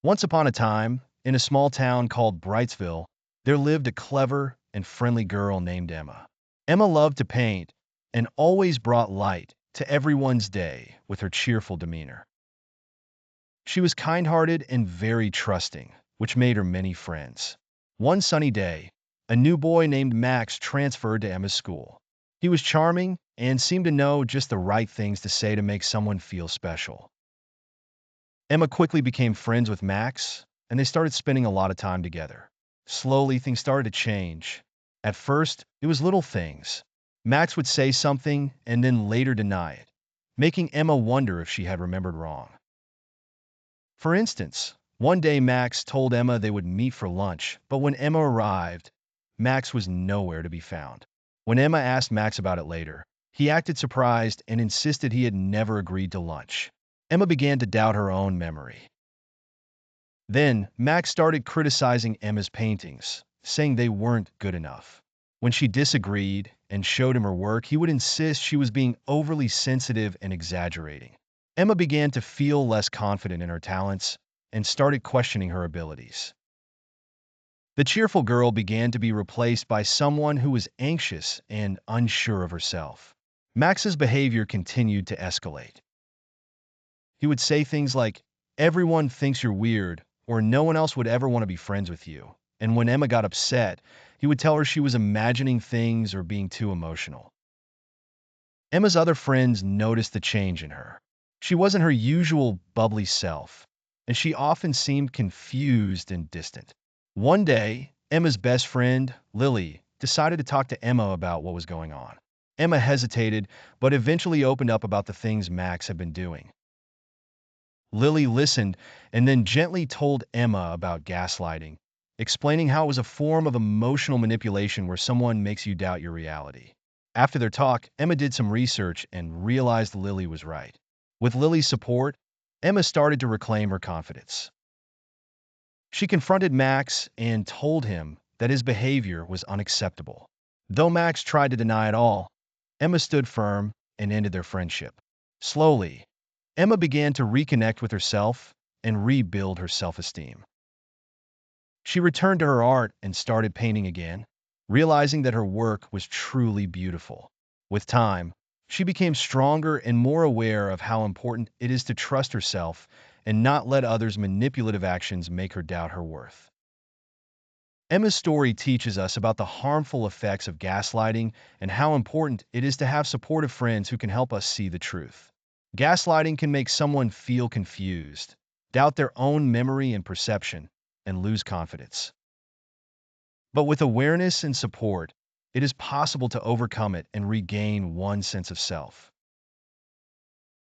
Once upon a time, in a small town called Brightsville, there lived a clever and friendly girl named Emma. Emma loved to paint and always brought light to everyone's day with her cheerful demeanor. She was kind-hearted and very trusting, which made her many friends. One sunny day, a new boy named Max transferred to Emma's school. He was charming and seemed to know just the right things to say to make someone feel special. Emma quickly became friends with Max, and they started spending a lot of time together. Slowly, things started to change. At first, it was little things. Max would say something and then later deny it, making Emma wonder if she had remembered wrong. For instance, one day Max told Emma they would meet for lunch, but when Emma arrived, Max was nowhere to be found. When Emma asked Max about it later, he acted surprised and insisted he had never agreed to lunch. Emma began to doubt her own memory. Then, Max started criticizing Emma's paintings, saying they weren't good enough. When she disagreed and showed him her work, he would insist she was being overly sensitive and exaggerating. Emma began to feel less confident in her talents and started questioning her abilities. The cheerful girl began to be replaced by someone who was anxious and unsure of herself. Max's behavior continued to escalate. He would say things like, "Everyone thinks you're weird," or "No one else would ever want to be friends with you." And when Emma got upset, he would tell her she was imagining things or being too emotional. Emma's other friends noticed the change in her. She wasn't her usual bubbly self, and she often seemed confused and distant. One day, Emma's best friend, Lily, decided to talk to Emma about what was going on. Emma hesitated, but eventually opened up about the things Max had been doing. Lily listened and then gently told Emma about gaslighting, explaining how it was a form of emotional manipulation where someone makes you doubt your reality. After their talk, Emma did some research and realized Lily was right. With Lily's support, Emma started to reclaim her confidence. She confronted Max and told him that his behavior was unacceptable. Though Max tried to deny it all, Emma stood firm and ended their friendship. Slowly, Emma began to reconnect with herself and rebuild her self-esteem. She returned to her art and started painting again, realizing that her work was truly beautiful. With time, she became stronger and more aware of how important it is to trust herself and not let others' manipulative actions make her doubt her worth. Emma's story teaches us about the harmful effects of gaslighting and how important it is to have supportive friends who can help us see the truth. Gaslighting can make someone feel confused, doubt their own memory and perception, and lose confidence. But with awareness and support, it is possible to overcome it and regain one's sense of self.